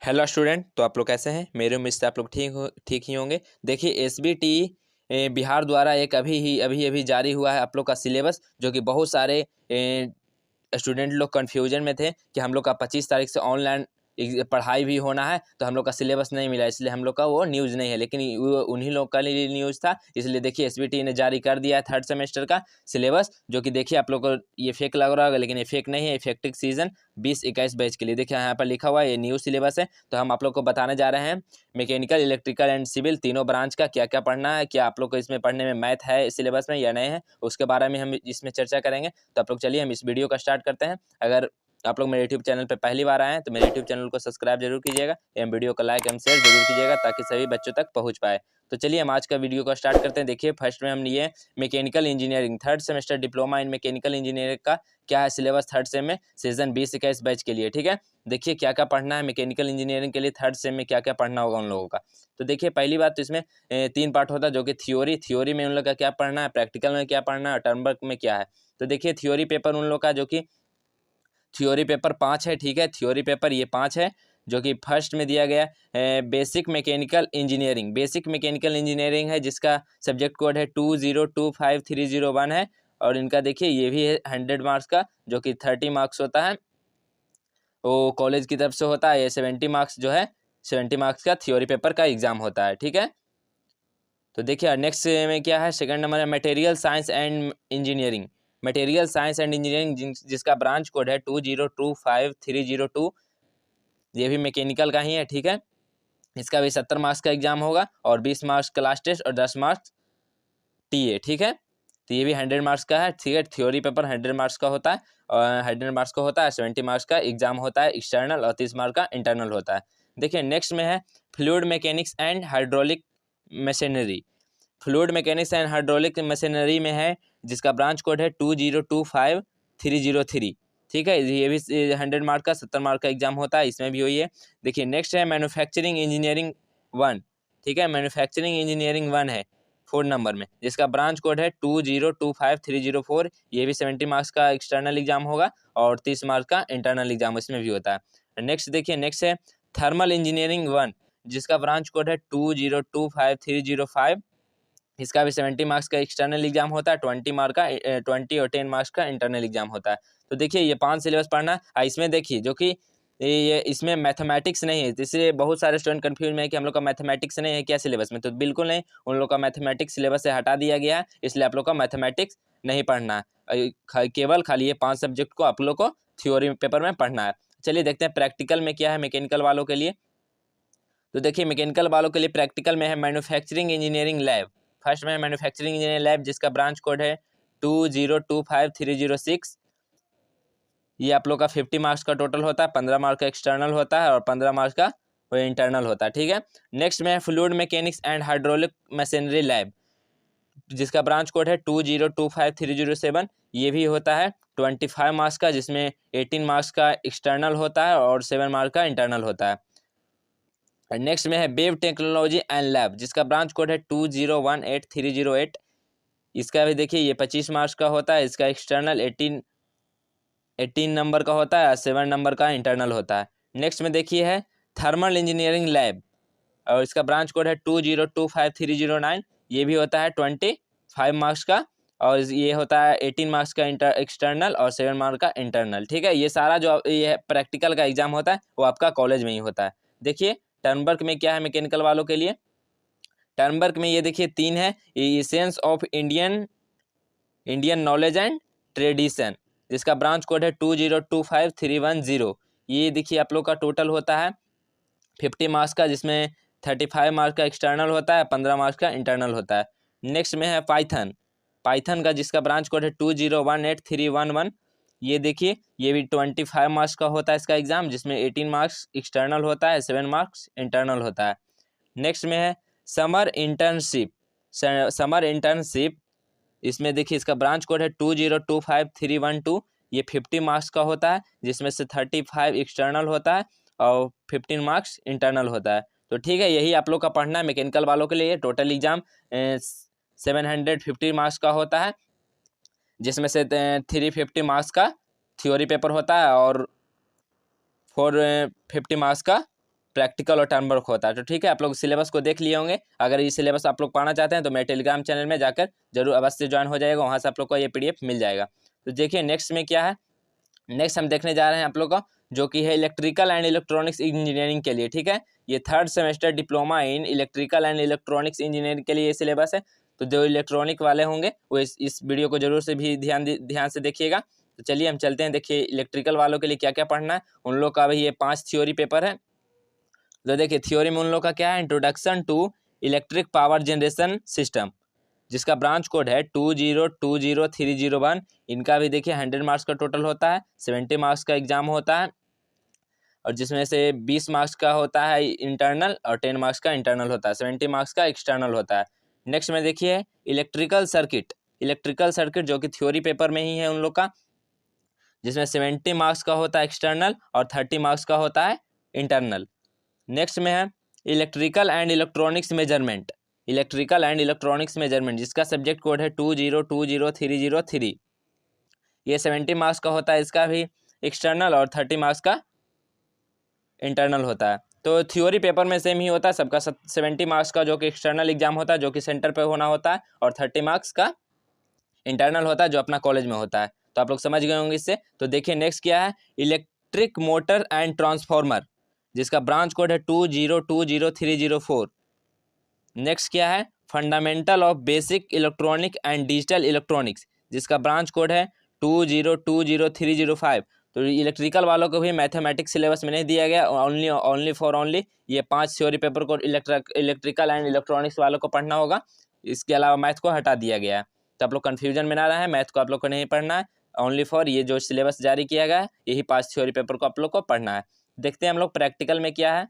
Hello student, तो आप लोग कैसे हैं। मेरे उम्मीद से आप लोग ठीक ही होंगे। देखिए एसबीटी बिहार द्वारा एक अभी जारी हुआ है आप लोग का सिलेबस, जो कि बहुत सारे स्टूडेंट लोग कन्फ्यूजन में थे कि हम लोग का 25 तारीख से ऑनलाइन पढ़ाई भी होना है, तो हम लोग का सिलेबस नहीं मिला, इसलिए हम लोग का वो न्यूज़ नहीं है। लेकिन वो उन्हीं लोग का लिए न्यूज़ था, इसलिए देखिए एसबीटी ने जारी कर दिया है थर्ड सेमेस्टर का सिलेबस, जो कि देखिए आप लोग को ये फेक लग रहा होगा, लेकिन ये फेक नहीं है। इफेक्टिव सीजन 20-21 बैच के लिए देखिए यहाँ पर लिखा हुआ है, ये न्यू सिलेबस है। तो हम आप लोग को बताने जा रहे हैं मैकेनिकल, इलेक्ट्रिकल एंड सिविल तीनों ब्रांच का क्या क्या पढ़ना है, क्या आप लोग को इसमें पढ़ने में मैथ है सिलेबस में या नहीं है, उसके बारे में हम इसमें चर्चा करेंगे। तो आप लोग चलिए हम इस वीडियो का स्टार्ट करते हैं। अगर आप लोग मेरे यूट्यूब चैनल पर पहली बार आए हैं तो मेरे यूट्यूब चैनल को सब्सक्राइब जरूर कीजिएगा एवं वीडियो को लाइक एवं शेयर जरूर कीजिएगा, ताकि सभी बच्चों तक पहुंच पाए। तो चलिए हम आज का वीडियो को स्टार्ट करते हैं। देखिए फर्स्ट में हम लिए mechanical engineering third semester diploma इन मैकेनिकल इंजीनियरिंग का क्या है सिलेबस थर्ड सेम में सीजन 20-21 बैच के लिए। ठीक है, देखिए क्या क्या पढ़ना है मैकेनिकल इंजीनियरिंग के लिए थर्ड सेम में, क्या क्या पढ़ना होगा उन लोगों का। तो देखिए पहली बात तो इसमें 3 पार्ट होता है, जो कि थ्योरी में उन लोग का क्या पढ़ना है, प्रैक्टिकल में क्या पढ़ना है, टर्म वर्क में क्या है। तो देखिए थ्योरी पेपर उन लोग का, जो कि थ्योरी पेपर 5 है। ठीक है, थ्योरी पेपर ये 5 है, जो कि फर्स्ट में दिया गया है basic mechanical engineering. Basic mechanical engineering है, जिसका सब्जेक्ट कोड है 2025301 है। और इनका देखिए ये भी है 100 मार्क्स का, जो कि 30 मार्क्स होता है, वो कॉलेज की तरफ से होता है। ये 70 मार्क्स जो है 70 मार्क्स का थ्योरी पेपर का एग्जाम होता है। ठीक है, तो देखिए नेक्स्ट में क्या है, सेकंड नंबर है material science and engineering. Material science and engineering जिसका ब्रांच कोड है 2025302, ये भी मैकेनिकल का ही है। ठीक है, इसका भी 70 मार्क्स का एग्जाम होगा और 20 मार्क्स क्लास टेस्ट और 10 मार्क्स टीए। ठीक है, तो ये भी 100 मार्क्स का है। ठीक है, थ्योरी पेपर 100 मार्क्स का होता है और 100 मार्क्स का होता है। 70 मार्क्स का एग्जाम होता है एक्सटर्नल और 30 मार्क्स का इंटरनल होता है। देखिए नेक्स्ट में है fluid mechanics and hydraulic machinery. Fluid mechanics and hydraulic machinery में है, जिसका ब्रांच कोड है 2025303। ठीक है, ये भी 100 मार्क का 70 मार्क का एग्जाम होता है, इसमें भी वही है। देखिए नेक्स्ट है मैन्युफैक्चरिंग इंजीनियरिंग 1। ठीक है, मैन्युफैक्चरिंग इंजीनियरिंग 1 है 4 नंबर में, जिसका ब्रांच कोड है 2025304। ये भी 70 मार्क्स का एक्सटर्नल एग्जाम होगा और 30 मार्क्स का इंटरनल एग्जाम इसमें भी होता है। नेक्स्ट देखिए, नेक्स्ट है थर्मल इंजीनियरिंग 1, जिसका ब्रांच कोड है 2025305। इसका भी 70 मार्क्स का एक्सटर्नल एग्जाम होता है, 20 मार्क का 20 और 10 मार्क्स का इंटरनल एग्जाम होता है। तो देखिए ये 5 सिलेबस पढ़ना है। इसमें देखिए जो कि ये इसमें मैथमेटिक्स नहीं है, इसलिए बहुत सारे स्टूडेंट कंफ्यूज में है कि हम लोग का मैथमेटिक्स नहीं है क्या सिलेबस में। तो बिल्कुल नहीं, उन लोग का मैथमेटिक्स सिलेबस से हटा दिया गया है, इसलिए आप लोग का मैथमेटिक्स नहीं पढ़ना है। केवल खाली ये 5 सब्जेक्ट को आप लोग को थ्योरी पेपर में पढ़ना है। चलिए देखते हैं प्रैक्टिकल में क्या है मैकेनिकल वालों के लिए। तो देखिए मैकेनिकल वालों के लिए प्रैक्टिकल में है मैन्युफैक्चरिंग इंजीनियरिंग लैब। फर्स्ट में है मैन्युफैक्चरिंग इंजीनियरिंग लैब, जिसका ब्रांच कोड है 2025306। ये आप लोग का 50 मार्क्स का टोटल होता है, 15 मार्क्स का एक्सटर्नल होता है और 15 मार्क्स का वो इंटरनल होता है। ठीक है, नेक्स्ट में है fluid mechanics and hydraulic machinery lab, जिसका ब्रांच कोड है 2025307। ये भी होता है 25 मार्क्स का, जिसमें 18 मार्क्स का एक्सटर्नल होता है और 7 मार्क्स का इंटरनल होता है। नेक्स्ट में है वेब टेक्नोलॉजी एंड लैब, जिसका ब्रांच कोड है 2018308। इसका भी देखिए ये 25 मार्क्स का होता है, इसका एक्सटर्नल 18 नंबर का होता है, 7 नंबर का इंटरनल होता है। नेक्स्ट में देखिए है थर्मल इंजीनियरिंग लैब, और इसका ब्रांच कोड है 2025309। ये भी होता है 25 मार्क्स का, और ये होता है 18 मार्क्स का एक्सटर्नल और 7 मार्क्स का इंटरनल। ठीक है, ये सारा जो ये प्रैक्टिकल का एग्जाम होता है वो आपका कॉलेज में ही होता है। देखिए टर्म वर्क में क्या है मैकेनिकल वालों के लिए। टर्म वर्क में ये देखिए 3 है, essence of Indian knowledge and tradition, जिसका ब्रांच कोड है 2025310। ये देखिए आप लोग का टोटल होता है 50 मार्क्स का, जिसमें 35 मार्क्स का एक्सटर्नल होता है, 15 मार्क्स का इंटरनल होता है। नेक्स्ट में है पाइथन। पाइथन का जिसका ब्रांच कोड है 2018311। ये देखिए ये भी 25 मार्क्स का होता है इसका एग्जाम, जिसमें 18 मार्क्स एक्सटर्नल होता है, 7 मार्क्स इंटरनल होता है। नेक्स्ट में है समर इंटर्नशिप। समर इंटर्नशिप, इसमें देखिए इसका ब्रांच कोड है 2025312। ये 50 मार्क्स का होता है, जिसमें से 35 एक्सटर्नल होता है और 15 मार्क्स इंटरनल होता है। तो ठीक है, यही आप लोग का पढ़ना है मैकेनिकल वालों के लिए। टोटल एग्जाम 750 मार्क्स का होता है, जिसमें से 350 मार्क्स का थ्योरी पेपर होता है और 450 मार्क्स का प्रैक्टिकल और टर्म वर्क होता है। तो ठीक है, आप लोग सिलेबस को देख लिए होंगे। अगर ये सिलेबस आप लोग पढ़ना चाहते हैं तो मेरे टेलीग्राम चैनल में जाकर जरूर अवश्य ज्वाइन हो जाएगा, वहाँ से आप लोग को ये PDF मिल जाएगा। तो देखिए नेक्स्ट में क्या है, नेक्स्ट हम देखने जा रहे हैं आप लोग का जो कि है इलेक्ट्रिकल एंड इलेक्ट्रॉनिक्स इंजीनियरिंग के लिए। ठीक है, ये 3rd semester diploma in electrical and electronics engineering के लिए ये सिलेबस है। तो जो इलेक्ट्रॉनिक वाले होंगे वो इस वीडियो को जरूर से भी ध्यान से देखिएगा। तो चलिए हम चलते हैं। देखिए इलेक्ट्रिकल वालों के लिए क्या क्या पढ़ना है। उन लोग का भी ये 5 थ्योरी पेपर है। तो देखिए थ्योरी में उन लोग का क्या है, introduction to electric power generation system, जिसका ब्रांच कोड है 2020301। इनका भी देखिए 100 मार्क्स का टोटल होता है, 70 मार्क्स का एग्जाम होता है, और जिसमें से 20 मार्क्स का होता है इंटरनल और 10 मार्क्स का इंटरनल होता है, 70 मार्क्स का एक्सटर्नल होता है। नेक्स्ट में देखिए इलेक्ट्रिकल सर्किट जो कि थ्योरी पेपर में ही है उन लोग का, जिसमें 70 मार्क्स का होता है एक्सटर्नल और 30 मार्क्स का होता है इंटरनल। नेक्स्ट में है इलेक्ट्रिकल एंड इलेक्ट्रॉनिक्स मेजरमेंट, जिसका सब्जेक्ट कोड है 2020303। ये 70 मार्क्स का होता है, इसका भी एक्सटर्नल और 30 मार्क्स का इंटरनल होता है। तो थ्योरी पेपर में सेम ही होता है सबका, 70 मार्क्स का जो कि एक्सटर्नल एग्जाम होता है जो कि सेंटर पे होना होता है, और 30 मार्क्स का इंटरनल होता है जो अपना कॉलेज में होता है। तो आप लोग समझ गए होंगे इससे। तो देखिए नेक्स्ट क्या है, इलेक्ट्रिक मोटर एंड ट्रांसफार्मर, जिसका ब्रांच कोड है 2020304। नेक्स्ट क्या है, fundamental of basic electronic and digital electronics, जिसका ब्रांच कोड है 2020305। तो इलेक्ट्रिकल वालों को भी मैथमेटिक्स सिलेबस में नहीं दिया गया, ओनली ये 5 थ्योरी पेपर को इलेक्ट्रिकल एंड इलेक्ट्रॉनिक्स वालों को पढ़ना होगा। इसके अलावा मैथ को हटा दिया गया है। तो आप लोग कन्फ्यूजन में ना रहे, मैथ को आप लोग को नहीं पढ़ना है, ओनली फॉर ये जो सिलेबस जारी किया गया है यही 5 थ्योरी पेपर को आप लोग को पढ़ना है। देखते हैं हम लोग प्रैक्टिकल में क्या है।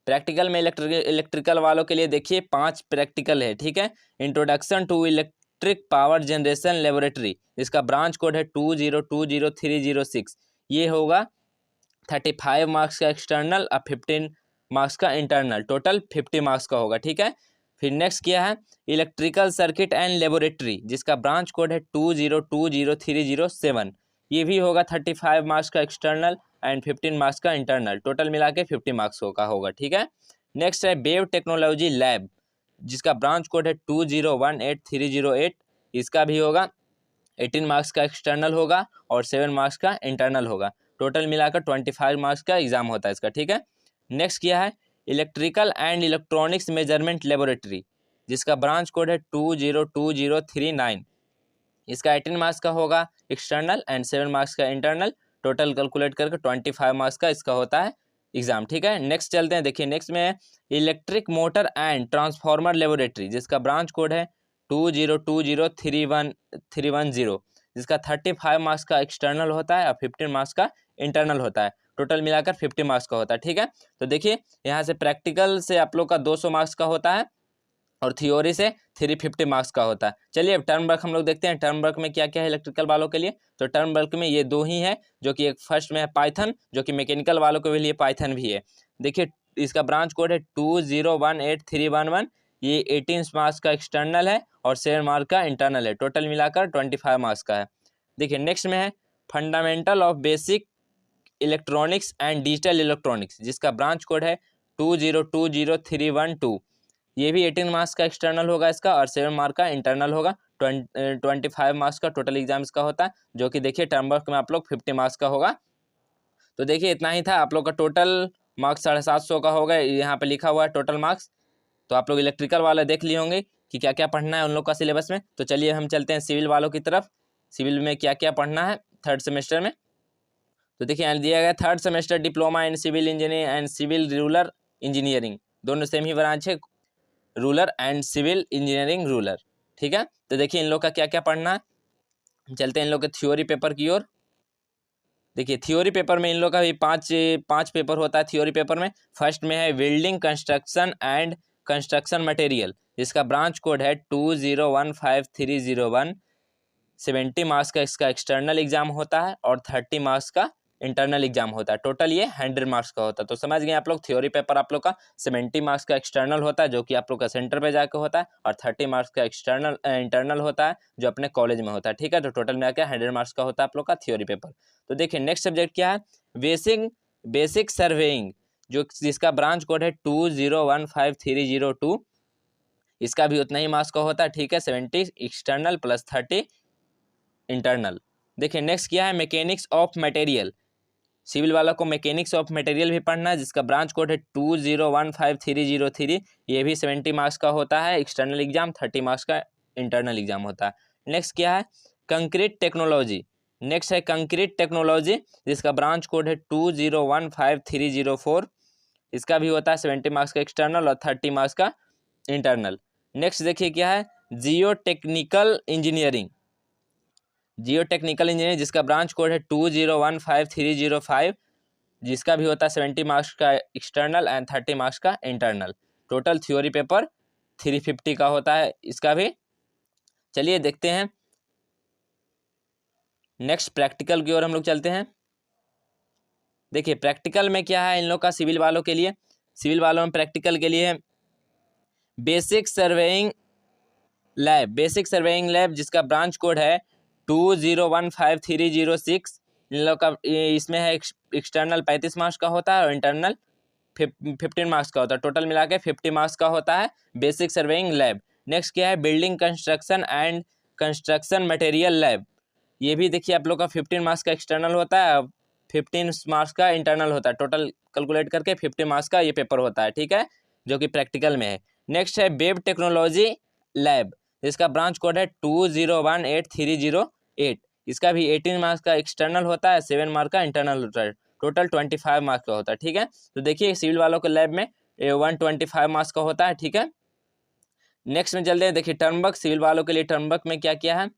प्रैक्टिकल में इलेक्ट्रिकल वालों के लिए देखिए 5 प्रैक्टिकल है। ठीक है, introduction to electric power generation laboratory, इसका ब्रांच कोड है 2020306। ये होगा 35 मार्क्स का एक्सटर्नल और 15 मार्क्स का इंटरनल, टोटल 50 मार्क्स का होगा। ठीक है, फिर नेक्स्ट क्या है, इलेक्ट्रिकल सर्किट एंड लेबोरेटरी, जिसका ब्रांच कोड है 2020307। ये भी होगा 35 मार्क्स का एक्सटर्नल एंड 15 मार्क्स का इंटरनल, टोटल मिला के 50 मार्क्स का होगा। ठीक है, नेक्स्ट है वेव टेक्नोलॉजी लैब, जिसका ब्रांच कोड है 2018308। इसका भी होगा 18 मार्क्स का एक्सटर्नल होगा और 7 मार्क्स का इंटरनल होगा, टोटल मिलाकर 25 मार्क्स का एग्जाम होता है इसका। ठीक है, नेक्स्ट क्या है, electrical and electronics measurement laboratory, जिसका ब्रांच कोड है 2020309। इसका 18 मार्क्स का होगा एक्सटर्नल एंड 7 मार्क्स का इंटरनल, टोटल कैलकुलेट करके 25 मार्क्स का इसका होता है एग्जाम। ठीक है, नेक्स्ट चलते हैं। देखिए नेक्स्ट में electric motor and transformer laboratory, जिसका ब्रांच कोड है 2020310, जिसका 35 मार्क्स का एक्सटर्नल होता है और 15 मार्क्स का इंटरनल होता है, टोटल मिलाकर 50 मार्क्स का होता है। ठीक है, तो देखिए यहाँ से प्रैक्टिकल से आप लोग का 200 मार्क्स का होता है और थ्योरी से 350 मार्क्स का होता है। चलिए अब टर्म वर्क हम लोग देखते हैं, टर्म वर्क में क्या क्या है इलेक्ट्रिकल वालों के लिए। तो टर्म वर्क में ये 2 ही है, जो कि एक फर्स्ट में है पाइथन, जो कि मैकेनिकल वालों के लिए पाइथन भी है। देखिए इसका ब्रांच कोड है 2018311। ये 18 मार्क्स का एक्सटर्नल है और 7 मार्क्स का इंटरनल है, टोटल मिलाकर 25 मार्क्स का है। देखिए नेक्स्ट में है fundamental of basic electronics and digital electronics, जिसका ब्रांच कोड है 2020312। ये भी 18 मार्क्स का एक्सटर्नल होगा इसका और 7 मार्क का इंटरनल होगा, 25 मार्क्स का टोटल एग्जाम इसका होता है, जो कि देखिए टर्म वर्क में आप लोग 50 मार्क्स का होगा। तो देखिए इतना ही था, आप लोग का टोटल मार्क्स 750 का होगा, यहाँ पे लिखा हुआ है टोटल मार्क्स। तो आप लोग इलेक्ट्रिकल वाले देख लिए होंगे कि क्या क्या पढ़ना है उन लोग का सिलेबस में। तो चलिए हम चलते हैं सिविल वालों की तरफ, सिविल में क्या क्या पढ़ना है 3rd सेमेस्टर में। तो देखिए यहाँ दिया गया 3rd semester diploma in civil engineering and civil rural engineering, दोनों सेम ही ब्रांच है, rural and civil engineering rural. ठीक है, तो देखिए इन लोग का क्या क्या पढ़ना है। चलते हैं इन लोग के थ्योरी पेपर की ओर। देखिए थ्योरी पेपर में इन लोग का भी पाँच पेपर होता है थ्योरी पेपर में। फर्स्ट में है welding construction and construction material, जिसका ब्रांच कोड है 2015301। 70 मार्क्स का इसका एक्सटर्नल एग्जाम होता है और 30 मार्क्स का इंटरनल एग्जाम होता है, टोटल ये 100 मार्क्स का होता है। तो समझ गए आप लोग, थ्योरी पेपर आप लोग का 70 मार्क्स का एक्सटर्नल होता है जो कि आप लोग का सेंटर पे जाकर होता है, और 30 मार्क्स का इंटरनल होता है जो अपने कॉलेज में होता है। ठीक है, तो टोटल में क्या 100 मार्क्स का होता है आप लोग का थ्योरी पेपर। तो देखिए नेक्स्ट सब्जेक्ट क्या है, बेसिक सर्वेइंग, जिसका ब्रांच कोड है 20153002, इसका भी उतना ही मार्क्स का होता है, ठीक है। 70 एक्सटर्नल प्लस 30 इंटरनल। देखिए नेक्स्ट क्या है, मैकेनिक्स ऑफ मटेरियल। सिविल वाला को मैकेनिक्स ऑफ मटेरियल भी पढ़ना है, जिसका ब्रांच कोड है 20153003। ये भी 70 मार्क्स का होता है एक्सटर्नल एग्जाम, 30 मार्क्स का इंटरनल एग्जाम होता है। नेक्स्ट क्या है, कंक्रीट टेक्नोलॉजी। नेक्स्ट है कंक्रीट टेक्नोलॉजी, जिसका ब्रांच कोड है 20153004। इसका भी होता है 70 मार्क्स का एक्सटर्नल और 30 मार्क्स का इंटरनल। नेक्स्ट देखिए क्या है, जियो टेक्निकल इंजीनियरिंग। जियो टेक्निकल इंजीनियरिंग, जिसका ब्रांच कोड है 20153005, जिसका भी होता है 70 मार्क्स का एक्सटर्नल एंड 30 मार्क्स का इंटरनल। टोटल थ्योरी पेपर 350 का होता है इसका भी। चलिए देखते हैं नेक्स्ट प्रैक्टिकल की ओर हम लोग चलते हैं। देखिए प्रैक्टिकल में क्या है इन लोग का, सिविल वालों के लिए, सिविल वालों में प्रैक्टिकल के लिए basic surveying lab. Basic surveying lab, जिसका ब्रांच कोड है 20153006। इन लोग का इसमें है एक्सटर्नल 35 मार्क्स का होता है और इंटरनल 15 मार्क्स का होता है। टोटल मिला के 50 मार्क्स का होता है बेसिक सर्वेइंग लैब। नेक्स्ट क्या है, building construction and construction material lab. ये भी देखिए आप लोग का 15 मार्क्स का एक्सटर्नल होता है, 15 मार्क्स का इंटरनल होता है। टोटल कैलकुलेट करके 50 मार्क्स का ये पेपर होता है, ठीक है, जो कि प्रैक्टिकल में है। नेक्स्ट है वेब टेक्नोलॉजी लैब, जिसका ब्रांच कोड है 20183008। इसका भी 18 मार्क्स का एक्सटर्नल होता है, 7 मार्क्स का इंटरनल होता है। टोटल 25 मार्क्स का होता है, ठीक है। तो देखिए सिविल वालों के लैब में 125 मार्क्स का होता है, ठीक है। नेक्स्ट में चलते हैं, देखिए टर्म वर्क। सिविल वालों के लिए टर्म वर्क में क्या क्या है,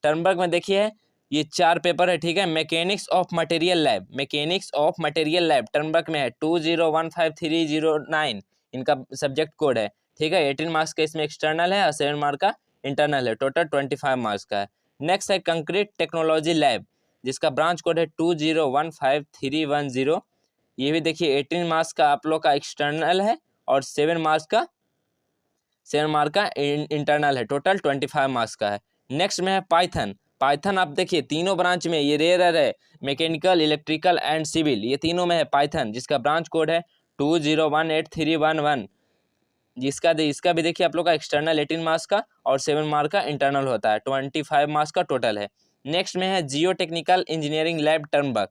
टर्म वर्क में देखिए ये 4 पेपर है, ठीक है। Mechanics of material lab, mechanics of material lab term work में है 20153009, इनका सब्जेक्ट कोड है, ठीक है। 18 मार्क्स का इसमें एक्सटर्नल है और 7 मार्क्स का इंटरनल है। टोटल 25 मार्क्स का है। नेक्स्ट है कंक्रीट टेक्नोलॉजी लैब, जिसका ब्रांच कोड है 20153010। ये भी देखिए 18 मार्क्स का आप लोग का एक्सटर्नल है और 7 मार्क्स का इंटरनल है। टोटल 25 मार्क्स का है। नेक्स्ट में है पाइथन। पाइथन आप देखिए तीनों ब्रांच में ये रेयर है, मैकेनिकल, इलेक्ट्रिकल एंड सिविल, ये तीनों में है पाइथन, जिसका ब्रांच कोड है 20183011। इसका भी देखिए आप लोग का एक्सटर्नल 18 मार्क्स का और 7 मार्क्स का इंटरनल होता है। 25 मार्क्स का टोटल है। नेक्स्ट में है जियो technical engineering lab term work,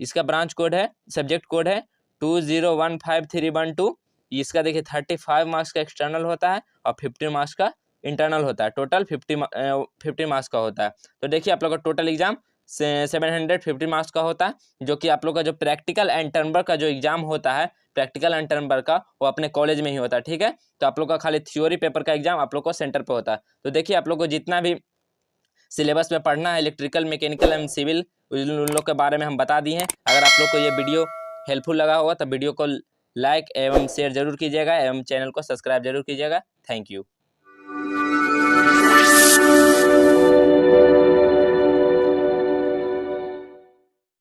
इसका ब्रांच कोड है, सब्जेक्ट कोड है 20153012। इसका देखिए 35 मार्क्स का एक्सटर्नल होता है और 50 मार्क्स का इंटरनल होता है। टोटल 50 मार्क्स का होता है। तो देखिए आप लोग का टोटल एग्जाम 750 मार्क्स का होता है, जो कि आप लोग का जो प्रैक्टिकल एंड टर्म वर्क का जो एग्जाम होता है, प्रैक्टिकल एंड टर्म वर्क का, वो अपने कॉलेज में ही होता है, ठीक है। तो आप लोग का खाली थ्योरी पेपर का एग्जाम आप लोग को सेंटर पे होता है। तो देखिए आप लोग को जितना भी सिलेबस में पढ़ना है, इलेक्ट्रिकल, मैकेनिकल एंड सिविल, उन लोग के बारे में हम बता दिए हैं। अगर आप लोग को ये वीडियो हेल्पफुल लगा होगा तो वीडियो को लाइक एवं शेयर जरूर कीजिएगा एवं चैनल को सब्सक्राइब जरूर कीजिएगा। Thank you.